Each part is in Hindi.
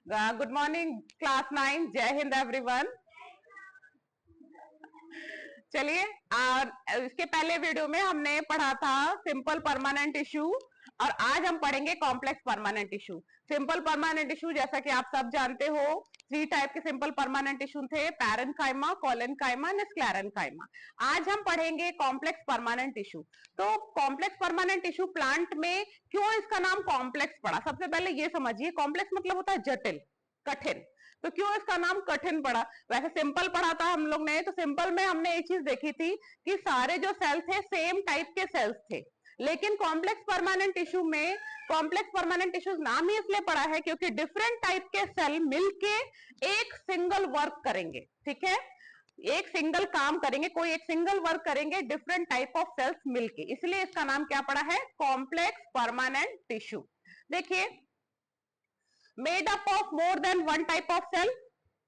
गुड मॉर्निंग क्लास 9, जय हिंद एवरीवन। चलिए, इसके पहले वीडियो में हमने पढ़ा था सिंपल परमानेंट इशू और आज हम पढ़ेंगे complex permanent issue. Simple permanent issue जैसा कि आप सब जानते हो, 3 टाइप के सिंपल परमानेंट इशू थे, पैरेन्काइमा, कोलेनकाइमा एंड स्क्लेरेन्काइमा। आज हम पढ़ेंगे कॉम्प्लेक्स परमानेंट इशू। तो कॉम्प्लेक्स परमानेंट इशू प्लांट में क्यों इसका नाम कॉम्प्लेक्स पड़ा? सबसे पहले ये समझिए, कॉम्प्लेक्स मतलब होता है जटिल, कठिन। तो क्यों इसका नाम कठिन पड़ा? वैसे सिंपल पढ़ा था हम लोग ने, तो सिंपल में हमने एक चीज देखी थी कि सारे जो सेल थे सेम टाइप के सेल्स थे, लेकिन कॉम्प्लेक्स परमानेंट इशू में कॉम्प्लेक्स परमानेंट इशू नाम ही इसलिए पड़ा है क्योंकि डिफरेंट टाइप के सेल मिलके एक सिंगल वर्क करेंगे। ठीक है, एक सिंगल काम करेंगे, कोई एक सिंगल वर्क करेंगे डिफरेंट टाइप ऑफ सेल्स मिलके, इसलिए इसका नाम क्या पड़ा है? Complex permanent tissue. देखिए, made up of more than one type of cell.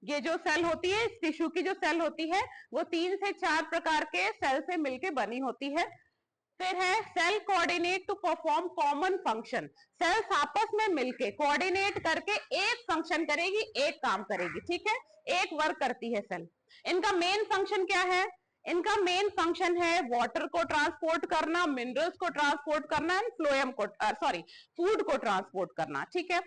ये जो सेल होती है, इस टिश्यू की जो सेल होती है, वो 3 से 4 प्रकार के सेल से मिलकर बनी होती है। फिर है cell coordinate to perform common function. Cells आपस में मिलके कोऑर्डिनेट करके एक फंक्शन करेगी, एक काम करेगी। ठीक है, एक वर्क करती है सेल। इनका मेन फंक्शन क्या है? इनका मेन फंक्शन है वाटर को ट्रांसपोर्ट करना, मिनरल्स को ट्रांसपोर्ट करना एंड फ्लोएम को फूड को ट्रांसपोर्ट करना। ठीक है,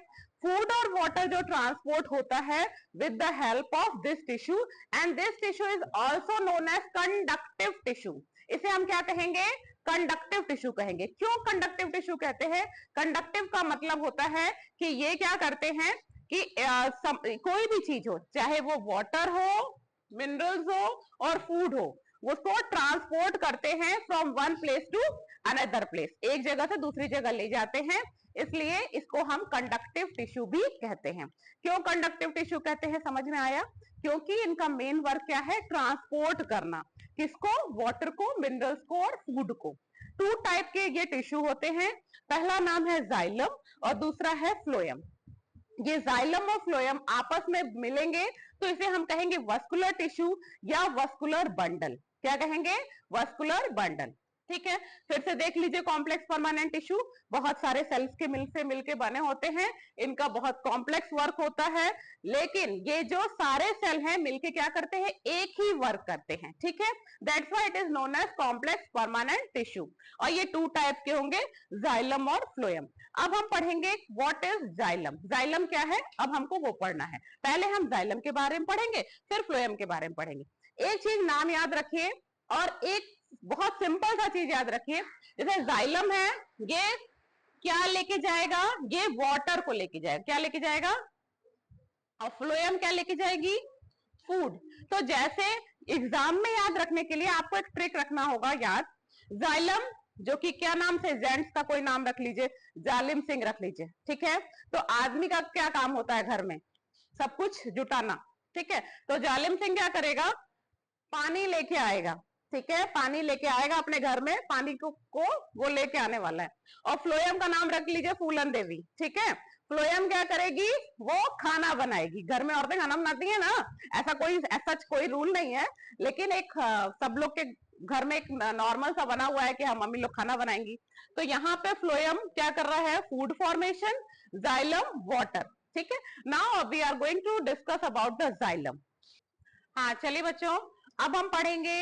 फूड और वाटर जो ट्रांसपोर्ट होता है with the help of this tissue, and this tissue is also known as conductive tissue. इसे हम क्या कहेंगे? कंडक्टिव टिश्यू कहेंगे। क्यों कंडक्टिव टिश्यू कहते हैं? कंडक्टिव का मतलब होता है कि ये क्या करते हैं कि कोई भी चीज हो, चाहे वो वाटर हो, मिनरल्स हो और फूड हो, उसको ट्रांसपोर्ट करते हैं from one place to another place, एक जगह से दूसरी जगह ले जाते हैं, इसलिए इसको हम कंडक्टिव टिश्यू भी कहते हैं। क्यों कंडक्टिव टिश्यू कहते हैं, समझ में आया? क्योंकि इनका मेन वर्क क्या है? ट्रांसपोर्ट करना। किसको? वाटर को, मिनरल्स को और फूड को। 2 टाइप के ये टिश्यू होते हैं। पहला नाम है जाइलम और दूसरा है फ्लोएम। ये जाइलम और फ्लोएम आपस में मिलेंगे तो इसे हम कहेंगे वस्कुलर टिश्यू या वस्कुलर बंडल। क्या कहेंगे? Vascular bundle. ठीक है, फिर से देख लीजिए, कॉम्प्लेक्स परमानेंट टिश्यू बहुत सारे सेल्स के मिलके बने होते हैं, इनका बहुत कॉम्प्लेक्स वर्क होता है, लेकिन ये जो सारे सेल हैं मिलके क्या करते हैं? एक ही वर्क करते हैं। ठीक है, that's why it is known as complex permanent tissue. और ये 2 टाइप के होंगे, जाइलम और फ्लोएम। अब हम पढ़ेंगे व्हाट इज जाइलम। जाइलम क्या है, अब हमको वो पढ़ना है। पहले हम जाइलम के बारे में पढ़ेंगे, फिर फ्लोएम के बारे में पढ़ेंगे। एक चीज नाम याद रखिए और एक बहुत सिंपल सा चीज याद रखिए, जैसे जाइलम है, ये क्या लेके जाएगा? ये वाटर को लेके जाएगा। क्या लेके जाएगा? और फ्लोएम क्या लेके जाएगी? फूड। तो जैसे एग्जाम में याद रखने के लिए आपको एक ट्रिक रखना होगा याद। जाइलम, जो कि क्या नाम से, जेंट्स का कोई नाम रख लीजिए, जालिम सिंह रख लीजिए। ठीक है, तो आदमी का क्या काम होता है घर में? सब कुछ जुटाना। ठीक है, तो जालिम सिंह क्या करेगा? पानी लेके आएगा। ठीक है, पानी लेके आएगा अपने घर में, पानी को वो लेके आने वाला है। और फ्लोएम का नाम रख लीजिए फूलन देवी। ठीक है, फ्लोएम क्या करेगी? वो खाना बनाएगी। घर में औरतें खाना बनाती है ना, ऐसा कोई रूल नहीं है, लेकिन एक सब लोग के घर में एक नॉर्मल सा बना हुआ है कि हम मम्मी लोग खाना बनाएंगी। तो यहाँ पे फ्लोएम क्या कर रहा है? Food formation, xylem water. ठीक है, now we are going to discuss about the xylem. हाँ चलिए बच्चों, अब हम पढ़ेंगे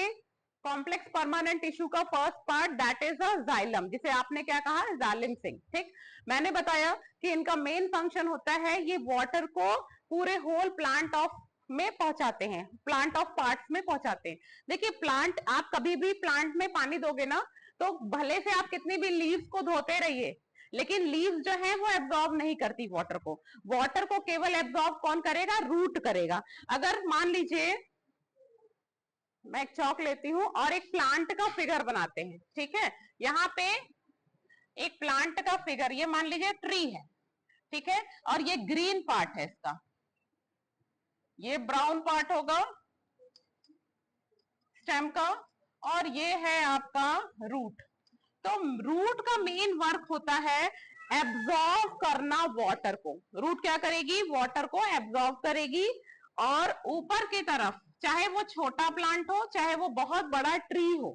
कॉम्प्लेक्स परमानेंट टिश्यू का first part, that is a xylem, जिसे आपने क्या कहा? जालिम सिंह। ठीक, मैंने बताया कि इनका मेन फंक्शन होता है ये वाटर को पूरे होल प्लांट ऑफ में पहुंचाते हैं, प्लांट ऑफ पार्ट्स में पहुंचाते हैं। देखिए, प्लांट, आप कभी भी प्लांट में पानी दोगे ना, तो भले से आप कितनी भी लीव्स को धोते रहिए, लेकिन लीव्स जो है वो एब्जॉर्ब नहीं करती वाटर को। वाटर को केवल एब्जॉर्ब कौन करेगा? रूट करेगा। अगर मान लीजिए मैं एक चौक लेती हूं और एक प्लांट का फिगर बनाते हैं। ठीक है, यहाँ पे एक प्लांट का फिगर, ये मान लीजिए ट्री है। ठीक है, और ये ग्रीन पार्ट है इसका, ये ब्राउन पार्ट होगा स्टेम का, और ये है आपका रूट। तो रूट का मेन वर्क होता है एब्जॉर्ब करना वाटर को। रूट क्या करेगी? वाटर को एब्जॉर्ब करेगी, और ऊपर की तरफ, चाहे वो छोटा प्लांट हो चाहे वो बहुत बड़ा ट्री हो,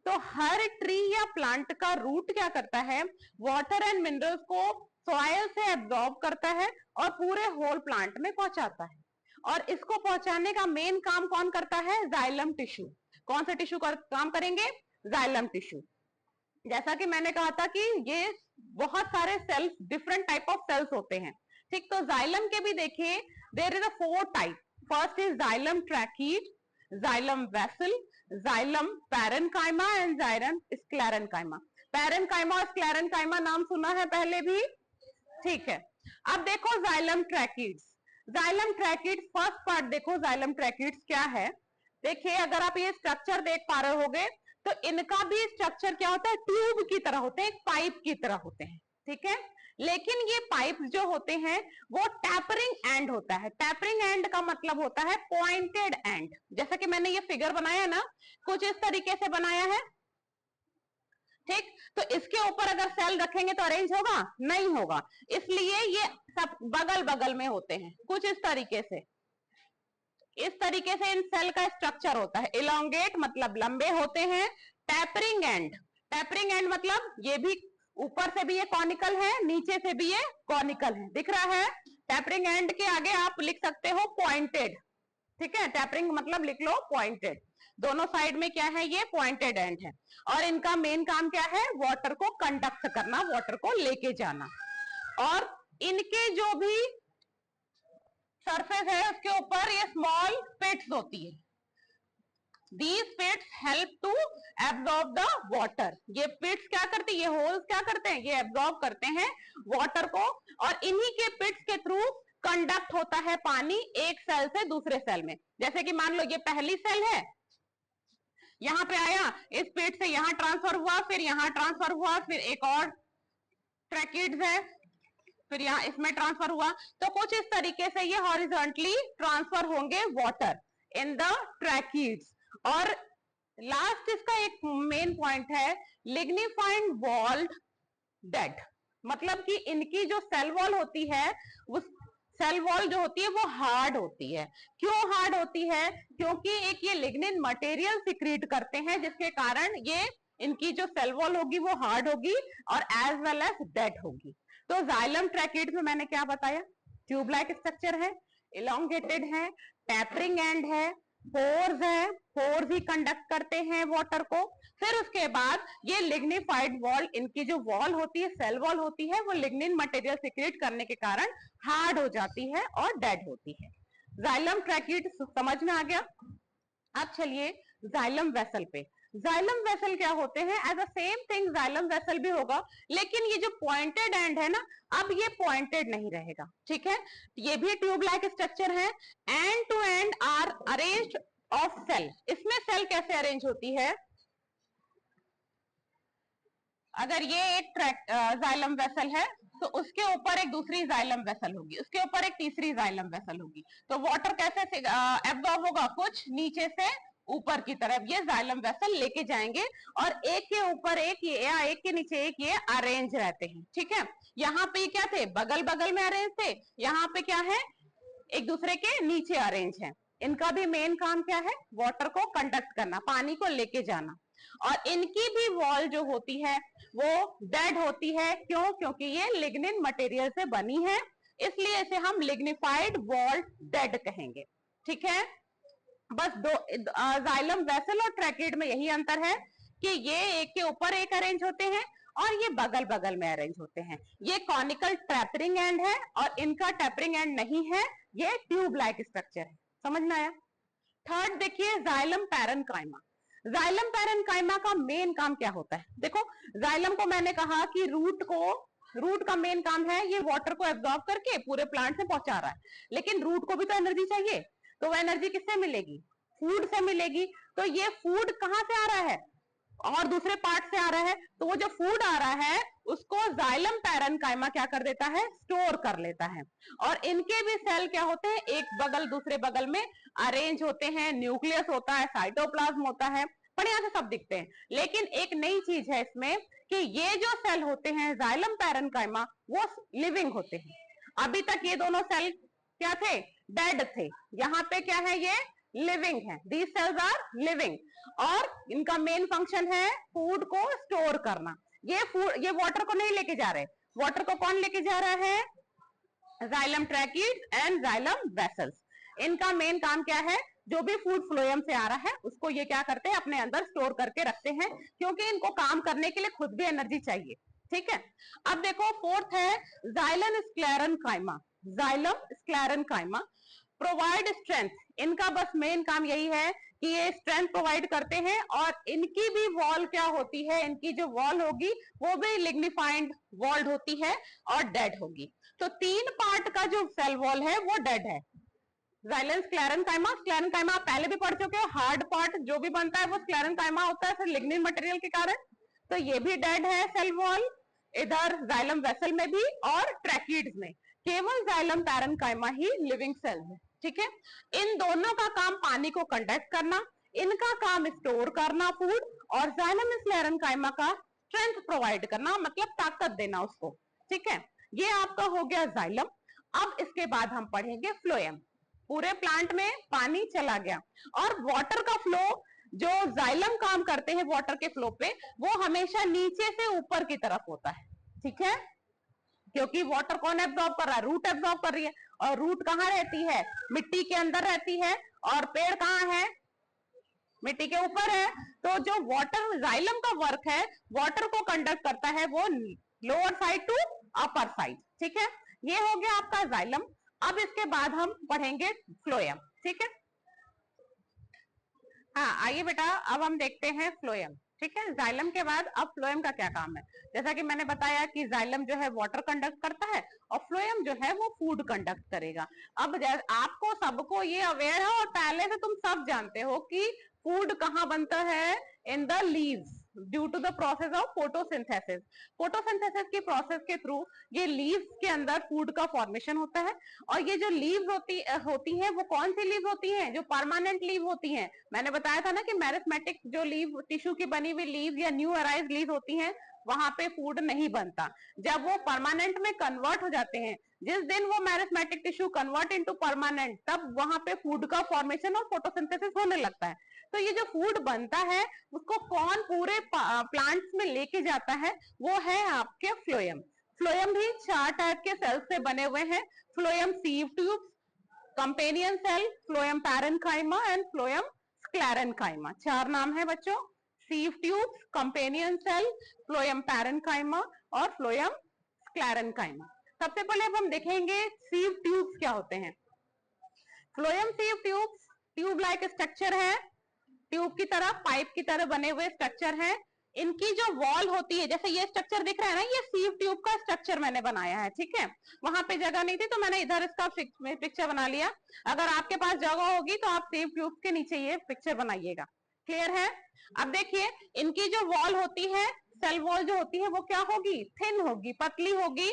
तो हर ट्री या प्लांट का रूट क्या करता है? वाटर एंड मिनरल्स को सॉइल से एब्जॉर्ब करता है और पूरे होल प्लांट में पहुंचाता है। और इसको पहुंचाने का मेन काम कौन करता है? Xylem tissue. कौन सा टिश्यू काम करेंगे? Xylem tissue. जैसा कि मैंने कहा था कि ये बहुत सारे cells, different type of cells होते हैं, ठीक। तो जाइलम के भी देखिए, there is a 4 type. First is xylem tracheid, xylem vessel, xylem parenchyma and xylem sclerenchyma. Parenchyma और स्क्लेरेन्काइमा नाम सुना है पहले भी, ठीक है। अब देखो xylem tracheids. Xylem tracheids first part देखो, जाइलम ट्रैकीड्स क्या है। देखिए, अगर आप ये स्ट्रक्चर देख पा रहे होगे तो इनका भी स्ट्रक्चर क्या होता है? ट्यूब की तरह होते हैं, एक पाइप की तरह होते हैं, ठीक है। लेकिन ये पाइप जो होते हैं वो टैपरिंग एंड होता है। टैपरिंग एंड का मतलब होता है पॉइंटेड एंड। जैसा कि मैंने ये फिगर बनाया ना, कुछ इस तरीके से बनाया है, ठीक। तो इसके ऊपर अगर सेल रखेंगे तो अरेंज होगा? नहीं होगा, इसलिए ये सब बगल बगल में होते हैं, कुछ इस तरीके से। इस तरीके से इन सेल का स्ट्रक्चर होता है। इलोंगेट मतलब लंबे होते हैं। टैपरिंग एंड, टैपरिंग एंड मतलब ये भी ऊपर से भी ये कॉनिकल है, नीचे से भी ये कॉनिकल है, दिख रहा है। टैपरिंग एंड के आगे आप लिख सकते हो पॉइंटेड, ठीक है। टैपरिंग मतलब लिख लो पॉइंटेड। दोनों साइड में क्या है? ये पॉइंटेड एंड है। और इनका मेन काम क्या है? वाटर को कंडक्ट करना, वाटर को लेके जाना। और इनके जो भी सरफेस है उसके ऊपर ये स्मॉल पिट्स होती है। These pits help to absorb the water। ये पिट्स क्या करते हैं? ये होल्स क्या करते हैं? ये एब्जॉर्ब करते हैं वाटर को, और इन्हीं के पिट्स के थ्रू कंडक्ट होता है पानी एक सेल से दूसरे सेल में। जैसे कि मान लो ये पहली सेल है, यहां पे आया, इस पिट से यहां ट्रांसफर हुआ, फिर यहां ट्रांसफर हुआ, फिर एक और ट्रैकिड्स है, फिर यहां इसमें ट्रांसफर हुआ। तो कुछ इस तरीके से ये हॉरिजॉन्टली ट्रांसफर होंगे वाटर इन द ट्रैकिड्स। और लास्ट इसका एक मेन पॉइंट है, लिग्निफाइड वॉल्ड डेड। मतलब कि इनकी जो सेल वॉल होती है, उस सेल वॉल जो होती है वो हार्ड होती है। क्यों हार्ड होती है? क्योंकि एक ये लिग्निन मटेरियल सिक्रीट करते हैं, जिसके कारण ये इनकी जो सेल वॉल होगी वो हार्ड होगी और एज वेल एज डेड होगी। तो जाइलम ट्रैकिड में मैंने क्या बताया? ट्यूब लाइक स्ट्रक्चर है, इलोंगेटेड है, टैपरिंग एंड है, पोर्स है, पोर्स ही कंडक्ट करते हैं वाटर को। फिर उसके बाद ये लिग्निफाइड वॉल, इनकी जो वॉल होती है, सेल वॉल होती है, वो लिग्निन मटेरियल सिक्रेट करने के कारण हार्ड हो जाती है और डेड होती है। जाइलम ट्रैकिड समझ में आ गया। अब चलिए जाइलम वेसल पे। जाइलम वेसल क्या होते हैं? As a same thing xylem vessel भी होगा, लेकिन ये जो पॉइंटेड एंड है ना, अब ये पॉइंटेड नहीं रहेगा, ठीक है। ये भी ट्यूब लाइक स्ट्रक्चर है। End to end are arranged of cell. इसमें सेल कैसे अरेंज होती है? अगर ये एक जाइलम वेसल है तो उसके ऊपर एक दूसरी जाइलम वेसल होगी, उसके ऊपर एक तीसरी जाइलम वेसल होगी। तो वाटर कैसे एब्जॉर्ब होगा? कुछ नीचे से ऊपर की तरफ ये जाइलम वेसल लेके जाएंगे, और एक के ऊपर एक ये, या एक के नीचे एक ये अरेंज रहते हैं, ठीक है। यहाँ पे क्या थे? बगल बगल में अरेंज थे। यहाँ पे क्या है? एक दूसरे के नीचे अरेंज है। इनका भी मेन काम क्या है? वाटर को कंडक्ट करना, पानी को लेके जाना। और इनकी भी वॉल जो होती है वो डेड होती है। क्यों? क्योंकि ये लिग्निन मटेरियल से बनी है, इसलिए इसे हम लिग्निफाइड वॉल डेड कहेंगे, ठीक है। बस दो जाइलम वेसल और ट्रैकिड में यही अंतर है कि ये एक के ऊपर एक अरेंज होते हैं और ये बगल बगल में अरेंज होते हैं। ये कॉनिकल टैपरिंग एंड है और इनका टैपरिंग एंड नहीं है, ये ट्यूब लाइक स्ट्रक्चर है। समझ में आया? थर्ड देखिए, जाइलम पैरेन्काइमा। जाइलम पैरेन्काइमा का मेन काम क्या होता है? देखो, जाइलम को मैंने कहा कि रूट का मेन काम है ये वाटर को एब्जॉर्ब करके पूरे प्लांट में पहुंचा रहा है, लेकिन रूट को भी तो एनर्जी चाहिए। तो वो एनर्जी किससे मिलेगी? फूड से मिलेगी। तो ये फूड कहां से आ रहा है? और दूसरे पार्ट से आ रहा है। तो वो जो फूड आ रहा है उसको जाइलम पैरेन्काइमा क्या कर देता है? स्टोर कर लेता है। और इनके भी सेल क्या होते हैं? एक बगल दूसरे बगल में अरेंज होते हैं। न्यूक्लियस होता है, साइटोप्लाज्म होता है, बढ़िया से सब दिखते हैं। लेकिन एक नई चीज है इसमें कि ये जो सेल होते हैं जाइलम पैरेन्काइमा, वो लिविंग होते हैं। अभी तक ये दोनों सेल क्या थे? डेड थे। यहाँ पे क्या है? ये लिविंग है। दीज सेल्स आर लिविंग, और इनका मेन फंक्शन है फूड को स्टोर करना। ये वाटर को नहीं लेके जा रहे, वाटर को कौन लेके जा रहा है? Xylem tracheids and xylem vessels. इनका मेन काम क्या है? जो भी फूड फ्लोएम से आ रहा है उसको ये क्या करते हैं? अपने अंदर स्टोर करके रखते हैं, क्योंकि इनको काम करने के लिए खुद भी एनर्जी चाहिए। ठीक है, अब देखो फोर्थ है xylem sclerenchyma. Xylem sclerenchyma provide strength. इनका बस मेन काम यही है कि ये स्ट्रेंथ प्रोवाइड करते हैं, और इनकी भी वॉल क्या होती है? इनकी जो वॉल होगी वो भी लिग्निफाइड वॉल्ड होती है और डेड होगी। तो 3 पार्ट का जो सेल वॉल है वो डेड है। जाइलम स्क्लेरेनकाइमा, स्क्लेरेनकाइमा आप पहले भी पढ़ चुके हो, हार्ड पार्ट जो भी बनता है वो स्क्लेरेनकाइमा होता है, फिर लिग्निन मटेरियल के कारण। तो ये भी डेड है सेल वॉल, इधर जाइलम वेसल में भी और ट्रैकिड्स में। केवल जाइलम पैरेन्काइमा ही लिविंग सेल है। ठीक है, इन दोनों का काम पानी को कंडक्ट करना, इनका काम स्टोर करना फूड, और जाइलम स्क्लेरेनकाइमा का स्ट्रेंथ प्रोवाइड करना, मतलब ताकत देना उसको। ठीक है, ये आपका हो गया जाइलम। अब इसके बाद हम पढ़ेंगे फ्लोएम। पूरे प्लांट में पानी चला गया, और वाटर का फ्लो जो जाइलम काम करते हैं वाटर के फ्लो पे, वो हमेशा नीचे से ऊपर की तरफ होता है। ठीक है, क्योंकि वाटर कौन एब्जॉर्ब कर रहा है? रूट एब्जॉर्ब कर रही है, और रूट कहाँ रहती है? मिट्टी के अंदर रहती है, और पेड़ कहाँ है? मिट्टी के ऊपर है। तो जो वाटर जाइलम का वर्क है, वाटर को कंडक्ट करता है वो lower side to upper side. ठीक है, ये हो गया आपका जाइलम। अब इसके बाद हम पढ़ेंगे फ्लोएम। ठीक है, हाँ आइए बेटा, अब हम देखते हैं फ्लोएम। ठीक है, जाइलम के बाद अब फ्लोएम का क्या काम है? जैसा कि मैंने बताया कि जाइलम जो है वाटर कंडक्ट करता है, और फ्लोएम जो है वो फूड कंडक्ट करेगा। अब आपको सबको ये अवेयर है, और पहले से तुम सब जानते हो कि फूड कहाँ बनता है? In the leaves, due to the process of photosynthesis. Photosynthesis की प्रोसेस के थ्रू ये लीव्स के अंदर फूड का फॉर्मेशन होता है। और ये जो लीव्स होती हैं वो कौन सी लीव होती हैं? जो परमानेंट लीव होती हैं। मैंने बताया था ना कि मेरिस्मेटिक जो लीव, टिश्यू की बनी हुई लीव या न्यू अराइज लीव होती हैं, वहां पे फूड नहीं बनता। जब वो परमानेंट में कन्वर्ट हो जाते हैं, जिस दिन वो meristematic tissue convert into permanent, तब वहां पे फूड का फॉर्मेशन और फोटोसिंथेसिस होने लगता है। तो ये जो फूड बनता है उसको कौन पूरे प्लांट्स में लेके जाता है? वो है आपके फ्लोएम। फ्लोएम भी 4 टाइप के सेल्स से बने हुए हैं। Phloem sieve tubes, companion cell, phloem parenchyma and phloem sclerenchyma. 4 नाम है बच्चों, sieve tubes, companion cell, phloem parenchyma और फ्लोएम स्क्लेरेन्काइमा। सबसे पहले अब हम देखेंगे सीव ट्यूब्स क्या होते हैं। Phloem sieve tubes tube like structure है, ट्यूब की तरह, पाइप की तरह बने हुए स्ट्रक्चर हैं। इनकी जो वॉल होती है, जैसे ये स्ट्रक्चर दिख रहा है ना, ये सीव ट्यूब का स्ट्रक्चर मैंने बनाया है। ठीक है, वहां पे जगह नहीं थी तो मैंने इधर इसका पिक्चर बना लिया। अगर आपके पास जगह होगी तो आप सीव ट्यूब के नीचे ये पिक्चर बनाइएगा। क्लियर है? अब देखिए, इनकी जो वॉल होती है, सेल वॉल जो होती है वो क्या होगी? थिन होगी, पतली होगी।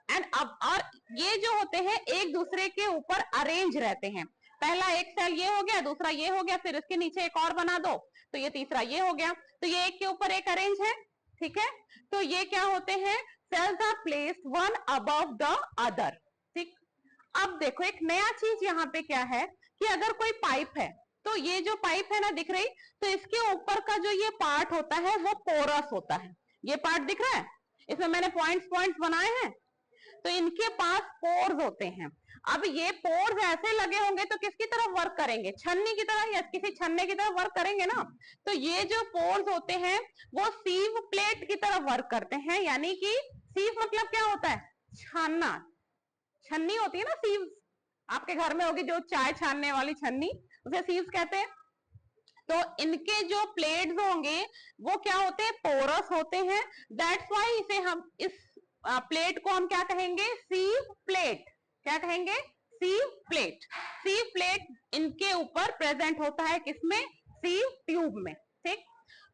एंड अब और ये जो होते हैं एक दूसरे के ऊपर अरेंज रहते हैं। पहला एक सेल ये हो गया, दूसरा ये हो गया, फिर इसके नीचे एक और बना दो तो ये तीसरा ये हो गया। तो ये एक के ऊपर एक अरेंज है। ठीक है, तो ये क्या होते हैं? Cells are placed one above the other. ठीक, अब देखो एक नया चीज यहाँ पे क्या है कि अगर कोई पाइप है, तो ये जो पाइप है ना दिख रही, तो इसके ऊपर का जो ये पार्ट होता है वो पोरस होता है। ये पार्ट दिख रहा है, इसमें मैंने पॉइंट्स पॉइंट्स बनाए हैं। तो इनके पास पोर्स होते हैं। अब ये पोर्स ऐसे लगे होंगे तो किसकी तरफ वर्क करेंगे? छन्नी की तरफ, या किसी छन्ने की तरफ वर्क करेंगे ना। तो ये जो पोर्स होते हैं वो सीव प्लेट की तरफ वर्क करते हैं। यानी कि सीव मतलब क्या होता है? छानना। छन्नी होती है ना सीव, आपके घर में होगी जो चाय छानने वाली छन्नी, उसे सीव्स कहते हैं। तो इनके जो प्लेट्स होंगे वो क्या होते हैं? पोरस होते हैं। दैट्स वाई इसे हम इस प्लेट को हम क्या कहेंगे? सीव प्लेट। क्या कहेंगे? सीव प्लेट। सीव प्लेट इनके ऊपर प्रेजेंट होता है, किसमें? सीव ट्यूब में। ठीक,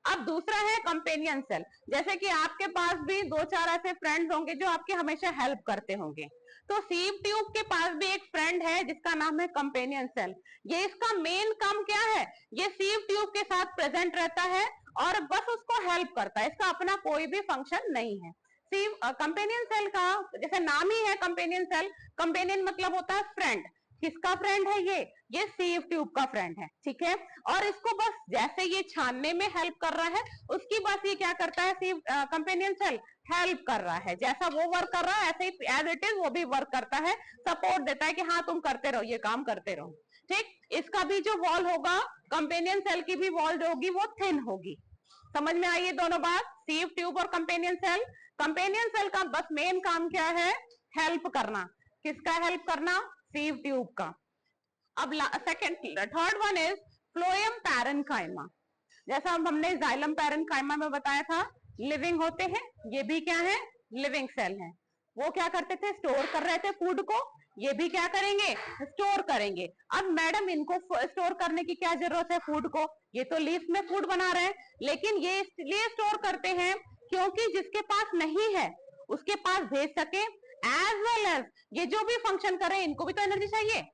अब दूसरा है कंपेनियन सेल। जैसे कि आपके पास भी 2-4 ऐसे फ्रेंड्स होंगे जो आपके हमेशा हेल्प करते होंगे। तो सीव ट्यूब के पास भी एक फ्रेंड है जिसका नाम है कंपेनियन सेल। ये इसका मेन काम क्या है? ये सीव ट्यूब के साथ प्रेजेंट रहता है और बस उसको हेल्प करता है, इसका अपना कोई भी फंक्शन नहीं है। सीव कंपेनियन सेल का जैसे नाम ही है कंपेनियन सेल, कंपेनियन मतलब होता है फ्रेंड। किसका फ्रेंड है ये सीव ट्यूब का फ्रेंड है, ठीक है। और इसको बस जैसे ये छानने में हेल्प कर रहा है, उसकी बस ये क्या करता है, सीव कंपेनियन सेल हेल्प कर रहा है, जैसा वो वर्क कर रहा है ऐसे ही एज इट इज वो भी वर्क करता है, सपोर्ट देता है कि हाँ तुम करते रहो, ये काम करते रहो, ठीक। इसका भी जो वॉल होगा, कंपेनियन सेल की भी वॉल जो होगी वो थिन होगी। समझ में आई ये दोनों बात, सीव ट्यूब और कंपेनियन सेल। कंपेनियन सेल का बस मेन काम क्या है, हेल्प करना। किसका हेल्प करना, सीव ट्यूब का। अब second third one is phloem parenchyma. जैसा हमने जाइलम पैरेन्काइमा में बताया था, लिविंग होते हैं, ये भी क्या है, लिविंग सेल है। वो क्या करते थे, स्टोर कर रहे थे फूड को, ये भी क्या करेंगे, स्टोर करेंगे। अब मैडम इनको स्टोर करने की क्या जरूरत है फूड को, ये तो लीफ में फूड बना रहे हैं, लेकिन ये इसलिए स्टोर करते हैं क्योंकि जिसके पास नहीं है उसके पास भेज सके, एज वेल एज ये जो भी फंक्शन कर रहे हैं इनको भी तो एनर्जी चाहिए,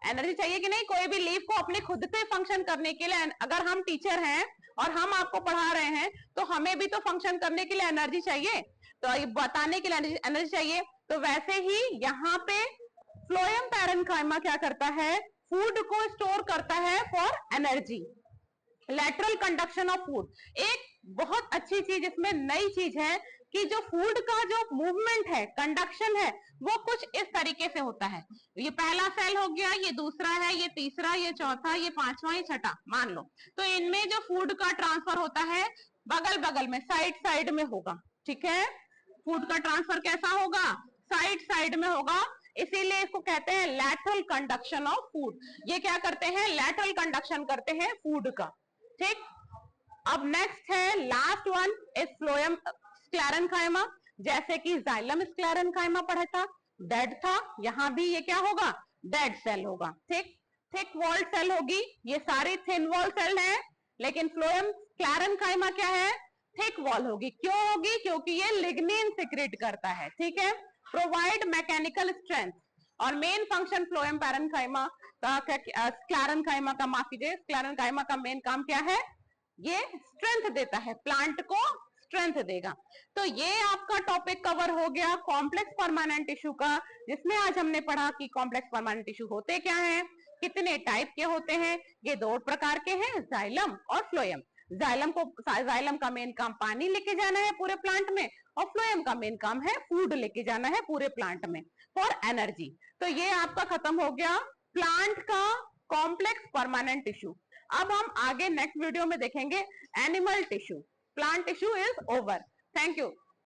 एनर्जी चाहिए कि नहीं। कोई भी लीफ को अपने खुद से फंक्शन करने के लिए, अगर हम टीचर हैं और हम आपको पढ़ा रहे हैं तो हमें भी तो फंक्शन करने के लिए एनर्जी चाहिए, तो ये बताने के लिए एनर्जी चाहिए। तो वैसे ही यहाँ पे फ्लोएम पैरेन्काइमा क्या करता है, फूड को स्टोर करता है for energy. Lateral conduction of food, एक बहुत अच्छी चीज इसमें नई चीज है कि जो फूड का जो मूवमेंट है, कंडक्शन है, वो कुछ इस तरीके से होता है। ये पहला सेल हो गया, ये दूसरा है, ये तीसरा, ये चौथा, ये पांचवा, ये छठा, मान लो। तो इनमें जो फूड का ट्रांसफर होता है बगल बगल में, साइड साइड में होगा, ठीक है। फूड का ट्रांसफर कैसा होगा, साइड साइड में होगा, इसीलिए इसको कहते हैं लैटरल कंडक्शन ऑफ फूड। ये क्या करते हैं, लैटरल कंडक्शन करते हैं फूड का, ठीक। अब नेक्स्ट है last one is phloem sclerenchyma. जैसे कि जाइलम स्क्लेरेन्काइमा पढ़ा था, डेड था, यहां भी ये क्या होगा, डेड सेल होगा, ठीक। थिक वॉल्ड सेल होगी, ये सारी थिन वॉल सेल है, लेकिन फ्लोएम स्क्लेरेन्काइमा क्या है, थिक वॉल होगी। क्यों होगी, क्योंकि ये लिग्निन सिक्रेट करता है, ठीक है। प्रोवाइड मैकेनिकल स्ट्रेंथ, और मेन फंक्शन फ्लोएम पैरेन्काइमा का, स्क्लेरेन्काइमा का, माफ कीजिए, स्क्लेरेन्काइमा का मेन काम क्या है, ये स्ट्रेंथ देता है, प्लांट को स्ट्रेंथ देगा। तो ये आपका टॉपिक कवर हो गया कॉम्प्लेक्स परमानेंट टिश्यू का, जिसमें आज हमने पढ़ा कि कॉम्प्लेक्स परमानेंट टिश्यू होते क्या हैं, कितने टाइप के होते हैं। ये दो प्रकार के हैं, जाइलम और फ्लोएम। जाइलम का मेन काम पानी लेके जाना है पूरे प्लांट में, और फ्लोएम का मेन काम है फूड लेके जाना है पूरे प्लांट में फॉर एनर्जी। तो ये आपका खत्म हो गया प्लांट का कॉम्प्लेक्स परमानेंट टिश्यू। अब हम आगे नेक्स्ट वीडियो में देखेंगे animal tissue. Plant tissue is over. Thank you.